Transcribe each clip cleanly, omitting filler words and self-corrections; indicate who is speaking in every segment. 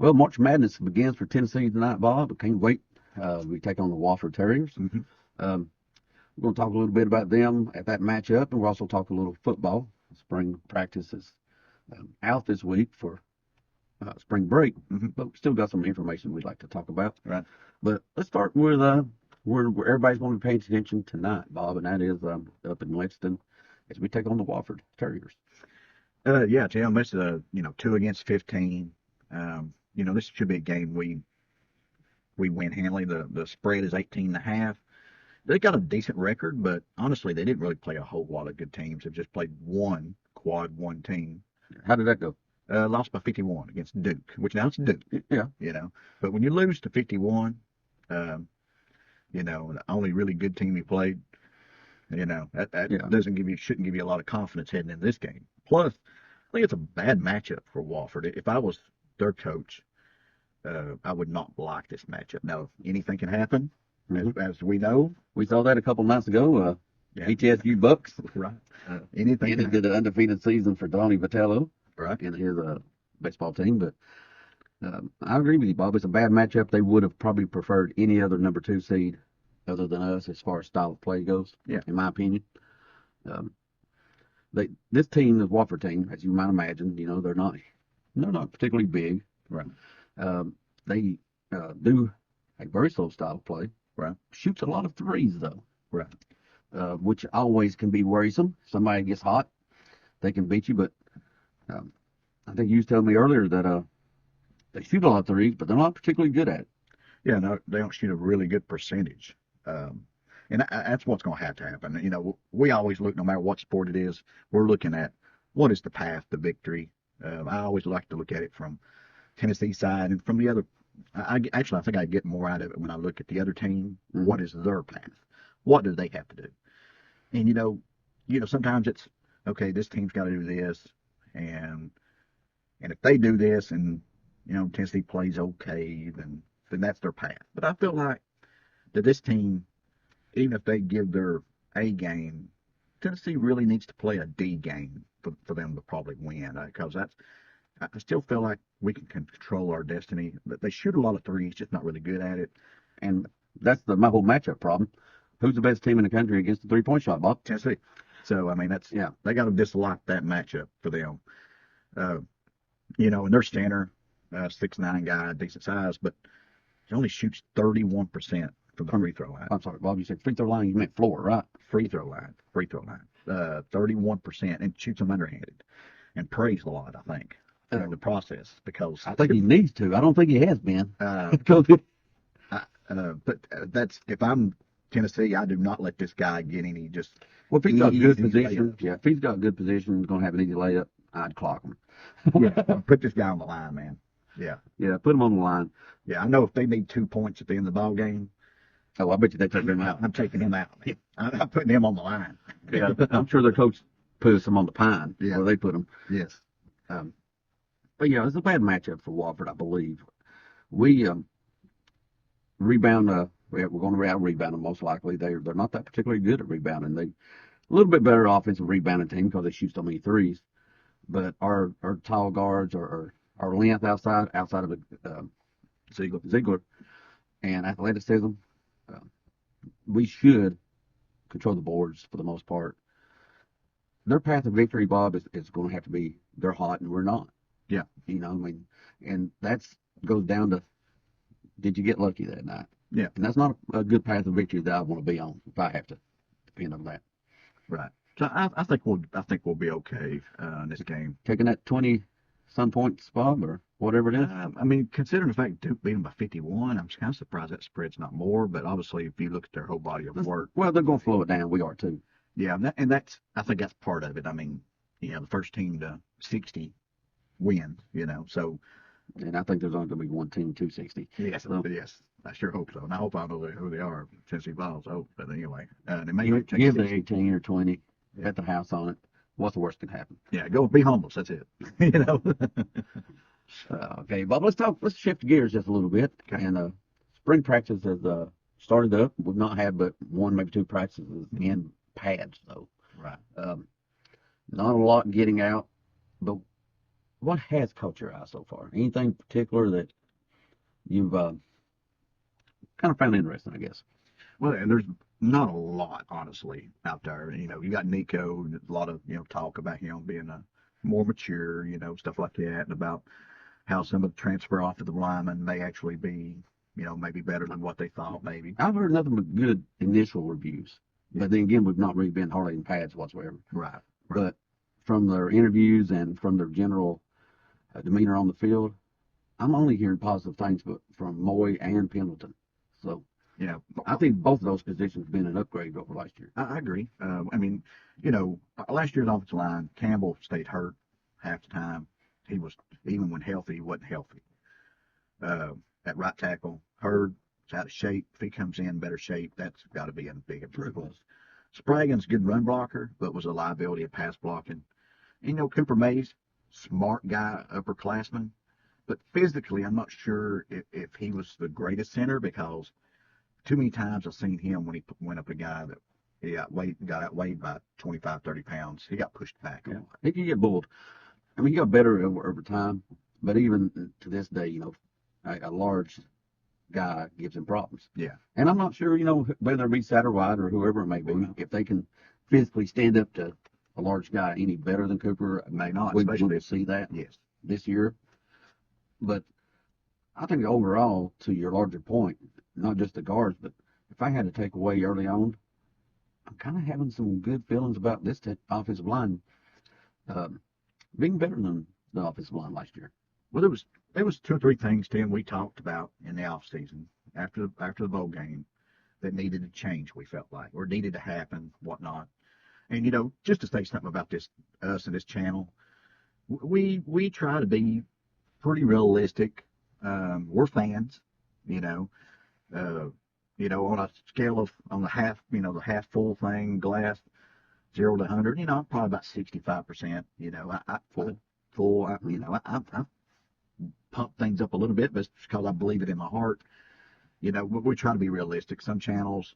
Speaker 1: Well, March Madness begins for Tennessee tonight, Bob. I can't wait. We take on the Wofford Terriers. We're going to talk a little bit about them at that matchup, and we'll also talk a little football. Spring practice is out this week for spring break, but we still got some information we'd like to talk about.
Speaker 2: Right.
Speaker 1: But let's start with where everybody's going to be paying attention tonight, Bob, and that is up in Lexington as we take on the Wofford Terriers.
Speaker 2: Yeah, Tim, this is 2 against 15. This should be a game we win handily. The spread is 18.5. They got a decent record, but honestly, they didn't really play a whole lot of good teams. They've just played one quad one team.
Speaker 1: How did that go?
Speaker 2: Lost by 51 against Duke, which now it's Duke.
Speaker 1: Yeah.
Speaker 2: But when you lose to 51, the only really good team you played, that shouldn't give you a lot of confidence heading into this game. Plus, I think it's a bad matchup for Wofford. If I was their coach, I would not like this matchup. Now, anything can happen, as we know.
Speaker 1: We saw that a couple nights ago. HSU Bucks.
Speaker 2: Right. Anything
Speaker 1: ended an undefeated season for Donnie Vitello.
Speaker 2: Right.
Speaker 1: In his baseball team. But I agree with you, Bob. It's a bad matchup. They would have probably preferred any other number 2 seed other than us as far as style of play goes, in my opinion. This team, the Wofford team, as you might imagine, they're not particularly big.
Speaker 2: Right.
Speaker 1: They do a very slow style of play.
Speaker 2: Right.
Speaker 1: Shoots a lot of threes, though.
Speaker 2: Right.
Speaker 1: Which always can be worrisome. Somebody gets hot, they can beat you. But I think you was telling me earlier that they shoot a lot of threes, but they're not particularly good at it.
Speaker 2: Yeah, no, they don't shoot a really good percentage. And that's what's going to happen. We always look, no matter what sport it is, we're looking at what is the path to victory. I always like to look at it from Tennessee side and from the other. I think I get more out of it when I look at the other team. What is their path? What do they have to do? And sometimes it's okay. This team's got to do this, and if they do this, and Tennessee plays okay, then that's their path. But I feel like that this team, even if they give their A game, Tennessee really needs to play a D game for them to probably win. Because I still feel like we can control our destiny. But they shoot a lot of threes, just not really good at it.
Speaker 1: And that's my whole matchup problem. Who's the best team in the country against the 3-point shot, Bob?
Speaker 2: Tennessee. So, they got to dislike that matchup for them. And their center, 6'9" guy, decent size, but he only shoots 31% from the free throw line.
Speaker 1: I'm sorry, Bob, you said free throw line, you meant floor, right?
Speaker 2: Free throw line. 31%, and shoots them underhanded. And prays a lot, I think, in the process, because
Speaker 1: I think he needs to. I don't think he has been.
Speaker 2: But that's, if I'm Tennessee, I do not let this guy get any
Speaker 1: Well, if he's got good position, if he's got good position, he's going to have an easy layup, I'd clock him.
Speaker 2: Put this guy on the line, man.
Speaker 1: Yeah, put him on the line.
Speaker 2: Yeah, I know if they need 2 points at the end of the ball game.
Speaker 1: Oh, I bet you they take him out.
Speaker 2: I'm taking him out, man. I'm putting him on the line.
Speaker 1: Yeah, I'm sure their coach puts him on the pine where they put him.
Speaker 2: Yes.
Speaker 1: But yeah, it's a bad matchup for Wofford, I believe. We rebound. We're going to out-rebound them most likely. They're not that particularly good at rebounding. They a little bit better offensive rebounding team because they shoot so many threes. But our tall guards, our length outside of the Ziegler, and athleticism, we should control the boards for the most part. Their path of victory, Bob, is going to have to be they're hot and we're not.
Speaker 2: Yeah.
Speaker 1: And that's goes down to, did you get lucky that night?
Speaker 2: Yeah.
Speaker 1: And that's not a good path of victory that I want to be on if I have to depend on that.
Speaker 2: Right. So I think we'll be okay in this game.
Speaker 1: Taking that 20-some points, Bob, or whatever it is.
Speaker 2: Considering the fact Duke beat them by 51, I'm kind of surprised that spread's not more. But obviously, if you look at their whole body of work,
Speaker 1: well, they're going to slow it down. We are too.
Speaker 2: Yeah, I think that's part of it. The first team to 60 wins. So.
Speaker 1: And I think there's only going to be one team 260.
Speaker 2: Yes,
Speaker 1: so,
Speaker 2: yes. I sure hope so. And I hope I know who they are, Tennessee VOLS. Oh, but anyway. They
Speaker 1: may give the 18 or 20, bet the house on it. What's the worst that can happen?
Speaker 2: Yeah, go be humble. That's it.
Speaker 1: Okay, Bob, let's shift gears just a little bit.
Speaker 2: Okay.
Speaker 1: And spring practice has started up. We've not had but 1, maybe 2 practices in pads, though.
Speaker 2: Right.
Speaker 1: Not a lot getting out, but what has caught your eye so far? Anything particular that you've kind of found interesting, I guess?
Speaker 2: Well, and there's not a lot, honestly, out there. You got Nico, a lot of, talk about him being a more mature, stuff like that, and about how some of the transfer offensive linemen may actually be, maybe better than what they thought, maybe.
Speaker 1: I've heard nothing but good initial reviews, but then again, we've not really been hardly in pads whatsoever.
Speaker 2: Right.
Speaker 1: But from their interviews and from their general demeanor on the field, I'm only hearing positive things, but from Moy and Pendleton. So
Speaker 2: Yeah.
Speaker 1: I think both of those positions have been an upgrade over last year.
Speaker 2: I agree. I mean, last year's offensive line, Campbell stayed hurt half the time. He was, even when healthy, he wasn't healthy. At right tackle, Hurd's out of shape. If he comes in better shape, that's got to be a big improvement. Spraggins, good run blocker, but was a liability at pass blocking. And, Cooper Mays, smart guy, upperclassman, but physically, I'm not sure if he was the greatest center, because too many times I've seen him when he went up a guy that he got outweighed by 25, 30 pounds. He got pushed back.
Speaker 1: Yeah. He could get bulled. I mean, he got better over time, but even to this day, a large guy gives him problems.
Speaker 2: Yeah.
Speaker 1: And I'm not sure, whether it be Satterwhite or whoever it may be, if they can physically stand up to a large guy any better than Cooper.
Speaker 2: May not,
Speaker 1: We
Speaker 2: especially
Speaker 1: will see that
Speaker 2: yes.
Speaker 1: this year. But I think overall, to your larger point, not just the guards, but if I had to take away early on, I'm kind of having some good feelings about this offensive line being better than the offensive line last year.
Speaker 2: Well, there was 2 or 3 things, Tim, we talked about in the off season after the bowl game that needed to change. We felt like, or needed to happen, whatnot. And just to say something about us and this channel, we try to be pretty realistic. We're fans, on a scale of, on the half, the half full thing, glass, 0 to 100, probably about 65%. Full. I pump things up a little bit, but it's because I believe it in my heart. We try to be realistic. Some channels,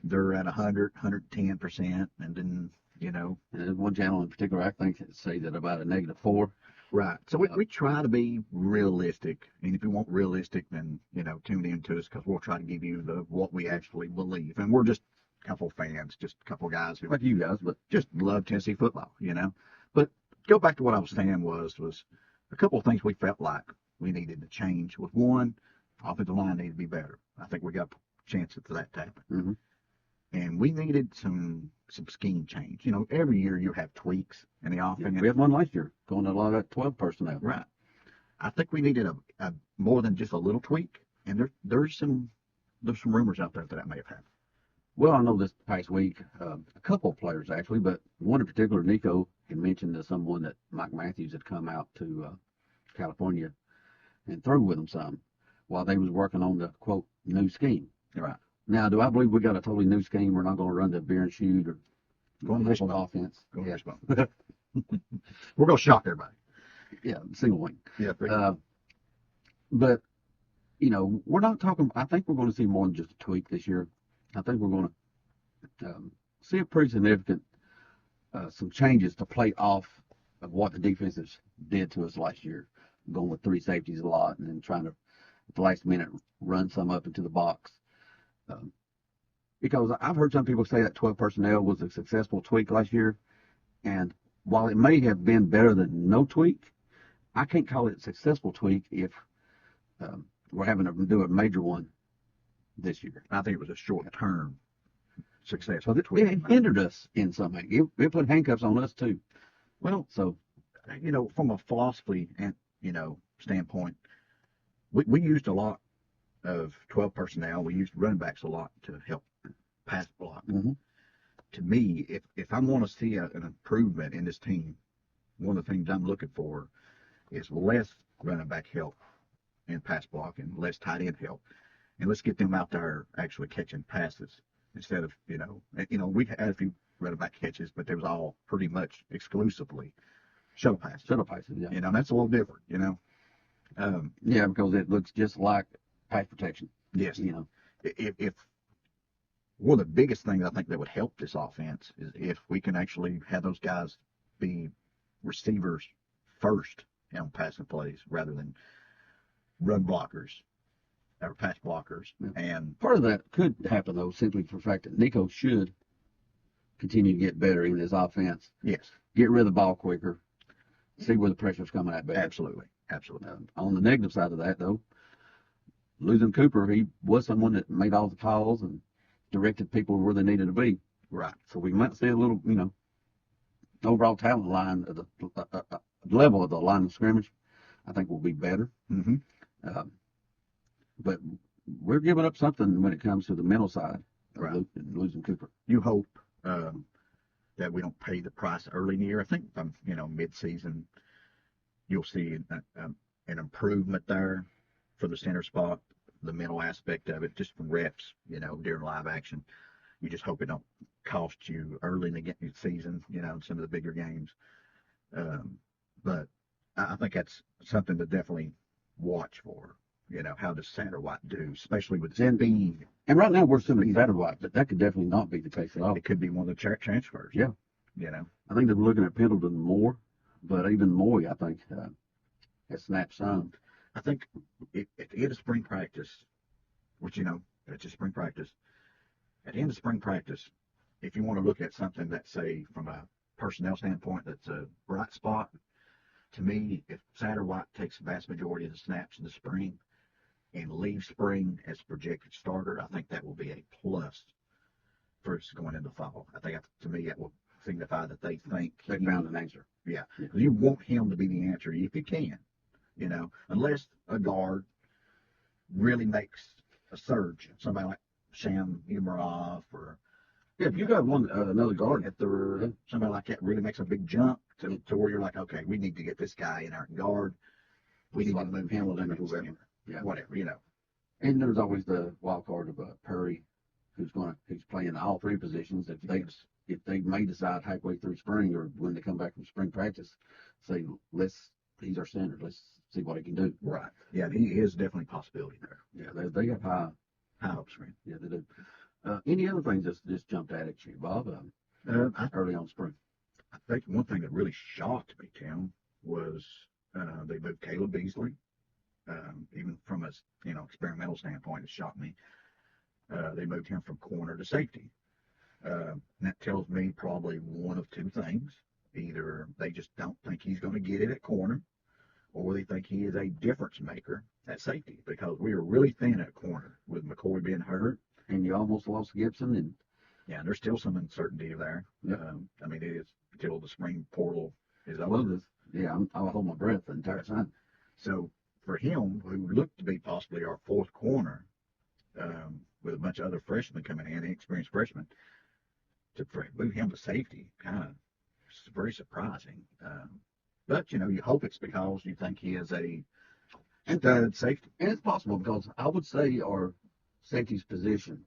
Speaker 2: they're at 100, 110%, and then,
Speaker 1: And there's one channel in particular, I think, say that about a -4.
Speaker 2: Right. So we try to be realistic. And if you want realistic, then, tune in to us, because we'll try to give you what we actually believe. And we're just a couple fans, just a couple guys who
Speaker 1: Like you guys, but
Speaker 2: just love Tennessee football, But go back to what I was saying was a couple of things we felt like we needed to change. Was one, offensive line needed to be better. I think we got chances for that to happen.
Speaker 1: mm-hmm.
Speaker 2: And we needed some scheme change. Every year you have tweaks in the offense.
Speaker 1: We had one last year, going to a lot of 12 personnel.
Speaker 2: Right. I think we needed a more than just a little tweak. And there's some rumors out there that may have happened.
Speaker 1: Well, I know this past week, a couple of players actually, but one in particular, Nico, had mentioned to someone that Mike Matthews had come out to California and threw with him some while they was working on the, quote, new scheme.
Speaker 2: Right.
Speaker 1: Now, do I believe we got a totally new scheme? We're not going to run the beer and shoot or
Speaker 2: Going
Speaker 1: triple offense.
Speaker 2: Go yeah. We're going to shock everybody.
Speaker 1: Yeah, single wing.
Speaker 2: Yeah.
Speaker 1: But, we're not talking, I think we're going to see more than just a tweak this year. I think we're going to see a pretty significant, some changes to play off of what the defenses did to us last year, going with 3 safeties a lot and then trying to, at the last minute, run some up into the box. Because I've heard some people say that 12 personnel was a successful tweak last year, and while it may have been better than no tweak, I can't call it a successful tweak if we're having to do a major one this year.
Speaker 2: I think it was a short-term success.
Speaker 1: So it hindered us in some way. It put handcuffs on us too.
Speaker 2: Well,
Speaker 1: so
Speaker 2: from a philosophy and standpoint, we used a lot of 12 personnel. We used running backs a lot to help pass block.
Speaker 1: Mm-hmm.
Speaker 2: To me, if I want to see an improvement in this team, one of the things I'm looking for is less running back help and pass block and less tight end help. And let's get them out there actually catching passes instead of, we've had a few running back catches, but they was all pretty much exclusively shuttle passes.
Speaker 1: Shuttle passes, yeah.
Speaker 2: That's a little different,
Speaker 1: Yeah, because it looks just like pass protection.
Speaker 2: Yes. If one of the biggest things I think that would help this offense is if we can actually have those guys be receivers first on passing plays rather than run blockers or pass blockers.
Speaker 1: Yeah.
Speaker 2: And
Speaker 1: Part of that could happen, though, simply for the fact that Nico should continue to get better in his offense,
Speaker 2: yes,
Speaker 1: get rid of the ball quicker, see where the pressure's coming at better.
Speaker 2: absolutely.
Speaker 1: On the negative side of that, though, losing Cooper, he was someone that made all the calls and directed people where they needed to be.
Speaker 2: Right.
Speaker 1: So we might see a little, overall talent line of the level of the line of scrimmage, I think will be better.
Speaker 2: Mm-hmm.
Speaker 1: But we're giving up something when it comes to the mental side of
Speaker 2: Right.
Speaker 1: losing Cooper.
Speaker 2: You hope that we don't pay the price early in the year. I think, mid-season, you'll see an improvement there for the center spot, the mental aspect of it, just from reps, during live action. You just hope it don't cost you early in the season, in some of the bigger games. But I think that's something to definitely watch for. How does Satterwhite do, especially with speed?
Speaker 1: And right now we're assuming Satterwhite, but that could definitely not be the case at all.
Speaker 2: It could be one of the transfers.
Speaker 1: Yeah. I think they're looking at Pendleton more, but even Moy, I think, has snapped some.
Speaker 2: I think at the end of spring practice, which, it's just spring practice, at the end of spring practice, if you want to look at something that, say, from a personnel standpoint, that's a bright spot, to me, if Satterwhite takes the vast majority of the snaps in the spring and leaves spring as a projected starter, I think that will be a plus for us going into fall. I think, to me, that will signify that they think
Speaker 1: They found an answer.
Speaker 2: Yeah. You want him to be the answer if he can, unless a guard really makes a surge. Somebody like Sham Umarov or
Speaker 1: if you got another guard
Speaker 2: at the somebody like that really makes a big jump to where you're like, okay, we need to get this guy in our guard. We need to move Hamilton or whoever.
Speaker 1: Yeah.
Speaker 2: Whatever,
Speaker 1: And there's always the wild card of Perry, who's playing all three positions. If they may decide halfway through spring or when they come back from spring practice, say he's our center. Let's see what he can do.
Speaker 2: Right. Yeah, he is definitely a possibility there.
Speaker 1: Yeah, they have high
Speaker 2: hopes for him.
Speaker 1: Yeah, they do. Any other things just jumped out at you, Bob? Early on spring.
Speaker 2: I think one thing that really shocked me, Tim, was they moved Caleb Beasley. Even from a experimental standpoint, it shocked me. They moved him from corner to safety. And that tells me probably one of two things. Either they just don't think he's going to get it at corner, or they think he is a difference maker at safety, because we were really thin at corner with McCoy being hurt.
Speaker 1: And you almost lost Gibson. And
Speaker 2: yeah, there's still some uncertainty there.
Speaker 1: Yep.
Speaker 2: It is until the spring portal is over.
Speaker 1: Well, I'll hold my breath the entire time.
Speaker 2: So for him, who looked to be possibly our fourth corner, with a bunch of other freshmen coming in, inexperienced freshmen, to move him to safety, kind of very surprising. But you hope it's because you think he is a stud safety.
Speaker 1: And it's possible, because I would say our safety's position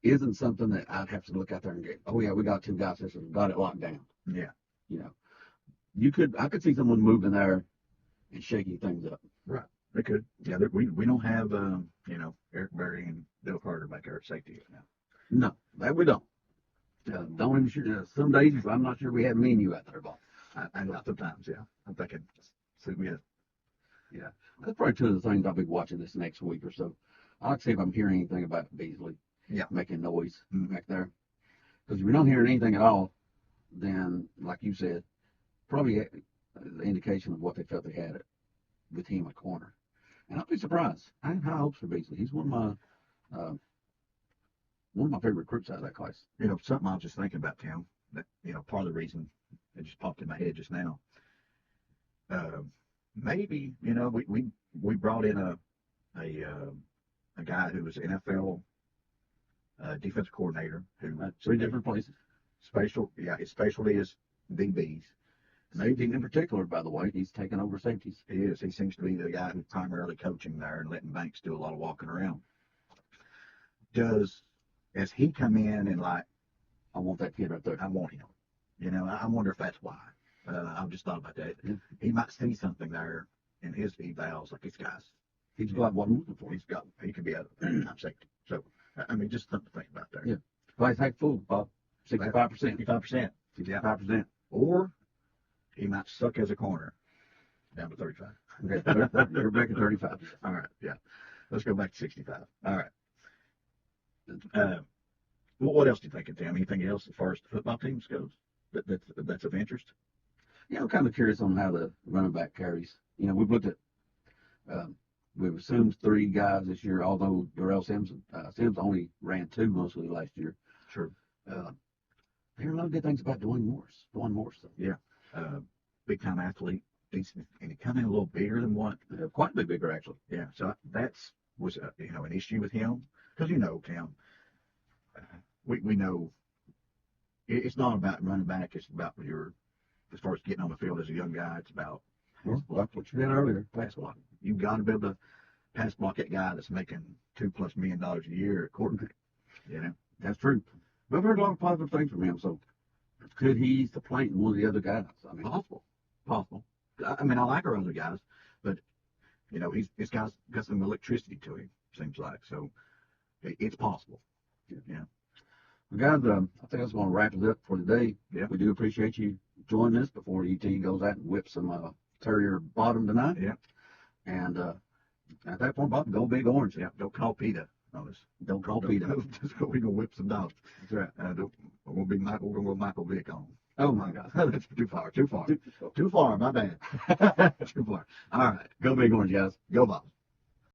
Speaker 1: isn't something that I'd have to look out there and get, oh yeah, we got two guys that got it locked down.
Speaker 2: Yeah.
Speaker 1: I could see someone moving there and shaking things up.
Speaker 2: Right. They could. Yeah. We don't have Eric Berry and Bill Carter back there at safety now.
Speaker 1: No, that we don't. Don't even sure. Some days I'm not sure we have me and you out there, Bob.
Speaker 2: I know sometimes. Yeah. I'm thinking.
Speaker 1: Yeah. That's probably two of the things I'll be watching this next week or so. I'll like to see if I'm hearing anything about Beasley.
Speaker 2: Yeah.
Speaker 1: Making noise back there. Because if you're not hearing anything at all, then, like you said, probably the indication of what they felt they had with him at corner. And I'll be surprised. I have high hopes for Beasley. He's one of my favorite recruits out of that class.
Speaker 2: Something I was just thinking about, Tim, that, part of the reason it just popped in my head just now. Maybe, we brought in a guy who was NFL defensive coordinator who
Speaker 1: Three different places.
Speaker 2: His specialty is DBs.
Speaker 1: Maybe in particular, by the way, he's taking over safeties.
Speaker 2: He is. He seems to be the guy who's primarily coaching there and letting Banks do a lot of walking around. As he come in and like,
Speaker 1: I want that kid right there.
Speaker 2: I want him. I wonder if that's why. I've just thought about that. Yeah. He might see something there in his evals, like this guy's.
Speaker 1: He's got what I'm looking for.
Speaker 2: He could be a safety. So, just something to think about there.
Speaker 1: Yeah. Glass half full, Bob. 65%.
Speaker 2: 65%.
Speaker 1: 65%.
Speaker 2: Or He might suck as a corner. Down to 35.
Speaker 1: Okay, you're back at 35.
Speaker 2: All right, yeah. Let's go back to 65. All right. Well, what else do you think, Tim? Anything else as far as the football teams goes that's of interest?
Speaker 1: Yeah, I'm kind of curious on how the running back carries. You know, we've looked at, we've assumed 3 guys this year, although Darrell Sims only ran 2 mostly last year.
Speaker 2: Sure.
Speaker 1: I hear a lot of good things about Dwayne Morris. So.
Speaker 2: Yeah. Big time athlete, decent, and he come in a little bigger than what?
Speaker 1: Quite a bit bigger, actually.
Speaker 2: Yeah. So was an issue with him because Tim, we know it's not about running back. It's about as far as getting on the field as a young guy. It's about
Speaker 1: Well, that's what you did earlier.
Speaker 2: pass blocking. You've got to be able to pass block that guy that's making $2+ million a year at quarterback. You know,
Speaker 1: That's true. But I've heard a lot of positive things from him. So could he ease the plate in one of the other guys? I mean,
Speaker 2: possible. I mean, I like our other guys, but he's got some electricity to him. Seems like so. It's possible. Yeah.
Speaker 1: well, guys, I think that's going to wrap it up for today.
Speaker 2: Yeah.
Speaker 1: We do appreciate you joining us before ET goes out and whips some Terrier bottom tonight.
Speaker 2: Yeah.
Speaker 1: And at that point, Bob, go Big Orange.
Speaker 2: Yeah. Don't call PETA on us.
Speaker 1: Don't call PETA.
Speaker 2: Just go. We're gonna whip some dogs.
Speaker 1: That's right.
Speaker 2: We're gonna be Michael. We're gonna go Michael Vick on.
Speaker 1: Oh my God.
Speaker 2: That's too far. Too far. My bad. Too far. All right.
Speaker 1: Go Big Orange, guys.
Speaker 2: Go Bob.